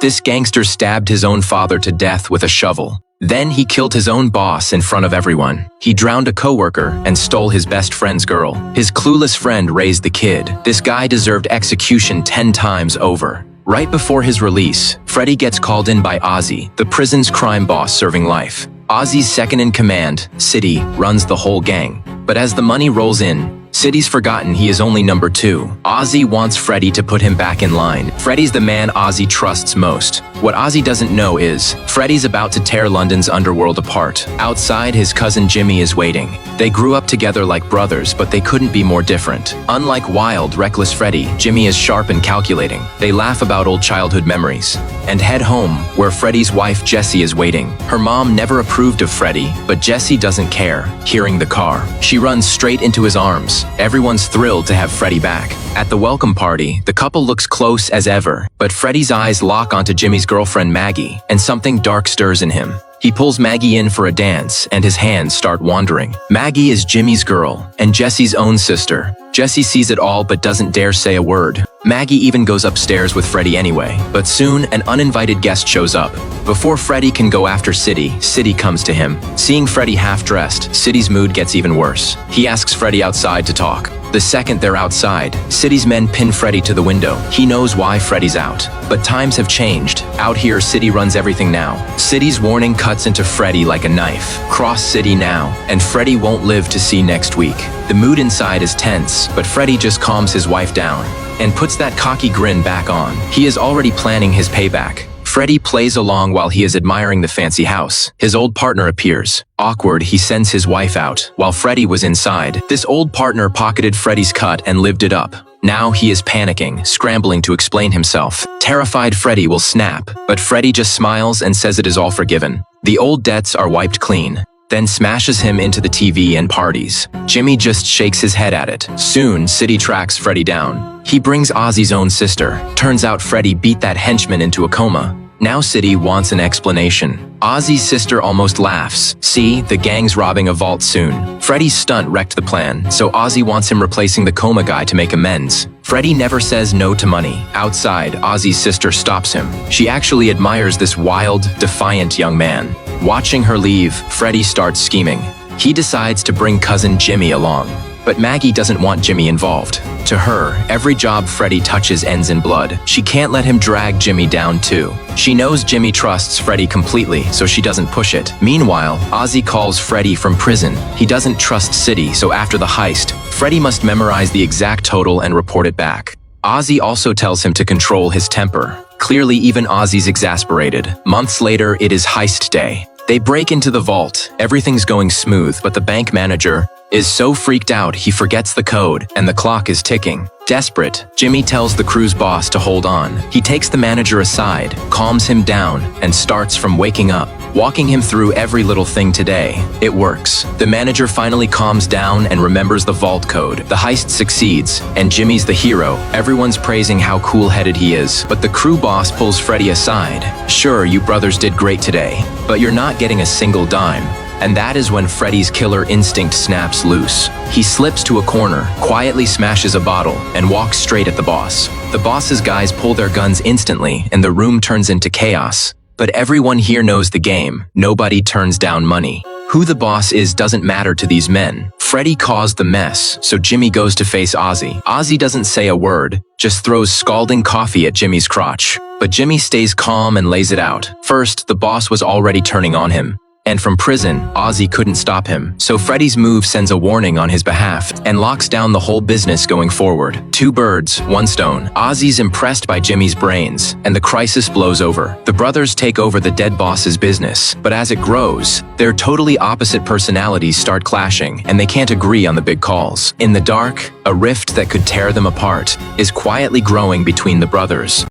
This gangster stabbed his own father to death with a shovel. Then he killed his own boss in front of everyone. He drowned a coworker and stole his best friend's girl. His clueless friend raised the kid. This guy deserved execution 10 times over. Right before his release, Freddy gets called in by Ozzy, the prison's crime boss serving life. Ozzy's second in command, City, runs the whole gang. But as the money rolls in, City's forgotten he is only number 2. Ozzy wants Freddy to put him back in line. Freddy's the man Ozzy trusts most. What Ozzy doesn't know is, Freddy's about to tear London's underworld apart. Outside, his cousin Jimmy is waiting. They grew up together like brothers, but they couldn't be more different. Unlike wild, reckless Freddy, Jimmy is sharp and calculating. They laugh about old childhood memories and head home, where Freddy's wife Jessie is waiting. Her mom never approved of Freddy, but Jessie doesn't care. Hearing the car, she runs straight into his arms. Everyone's thrilled to have Freddy back. At the welcome party, the couple looks close as ever, but Freddy's eyes lock onto Jimmy's girlfriend Maggie, and something dark stirs in him. He pulls Maggie in for a dance, and his hands start wandering. Maggie is Jimmy's girl, and Jessie's own sister. Jessie sees it all but doesn't dare say a word. Maggie even goes upstairs with Freddy anyway, but soon an uninvited guest shows up. Before Freddy can go after City, City comes to him. Seeing Freddy half-dressed, City's mood gets even worse. He asks Freddy outside to talk. The second they're outside, City's men pin Freddy to the window. He knows why Freddy's out. But times have changed. Out here, City runs everything now. City's warning cuts into Freddy like a knife. Cross City now, and Freddy won't live to see next week. The mood inside is tense, but Freddy just calms his wife down and puts that cocky grin back on. He is already planning his payback. Freddy plays along while he is admiring the fancy house. His old partner appears. Awkward, he sends his wife out, while Freddy was inside. This old partner pocketed Freddy's cut and lived it up. Now he is panicking, scrambling to explain himself. Terrified Freddy will snap, but Freddy just smiles and says it is all forgiven. The old debts are wiped clean, then smashes him into the TV and parties. Jimmy just shakes his head at it. Soon, City tracks Freddy down. He brings Ozzy's own sister. Turns out Freddy beat that henchman into a coma. Now City wants an explanation. Ozzy's sister almost laughs. See, the gang's robbing a vault soon. Freddy's stunt wrecked the plan, so Ozzy wants him replacing the coma guy to make amends. Freddy never says no to money. Outside, Ozzy's sister stops him. She actually admires this wild, defiant young man. Watching her leave, Freddy starts scheming. He decides to bring cousin Jimmy along. But Maggie doesn't want Jimmy involved. To her, every job Freddy touches ends in blood. She can't let him drag Jimmy down too. She knows Jimmy trusts Freddy completely, so she doesn't push it. Meanwhile, Ozzy calls Freddy from prison. He doesn't trust City, so after the heist, Freddy must memorize the exact total and report it back. Ozzy also tells him to control his temper. Clearly, even Ozzy's exasperated. Months later, it is heist day. They break into the vault. Everything's going smooth, but the bank manager is so freaked out he forgets the code, and the clock is ticking. Desperate, Jimmy tells the crew's boss to hold on. He takes the manager aside, calms him down, and starts from waking up, walking him through every little thing today. It works. The manager finally calms down and remembers the vault code. The heist succeeds, and Jimmy's the hero. Everyone's praising how cool-headed he is, but the crew boss pulls Freddy aside. Sure, you brothers did great today, but you're not getting a single dime. And that is when Freddy's killer instinct snaps loose. He slips to a corner, quietly smashes a bottle, and walks straight at the boss. The boss's guys pull their guns instantly, and the room turns into chaos. But everyone here knows the game. Nobody turns down money. Who the boss is doesn't matter to these men. Freddy caused the mess, so Jimmy goes to face Ozzy. Ozzy doesn't say a word, just throws scalding coffee at Jimmy's crotch. But Jimmy stays calm and lays it out. First, the boss was already turning on him. And from prison, Ozzy couldn't stop him. So Freddy's move sends a warning on his behalf and locks down the whole business going forward. 2 birds, 1 stone. Ozzy's impressed by Jimmy's brains, and the crisis blows over. The brothers take over the dead boss's business, but as it grows, their totally opposite personalities start clashing, and they can't agree on the big calls. In the dark, a rift that could tear them apart is quietly growing between the brothers.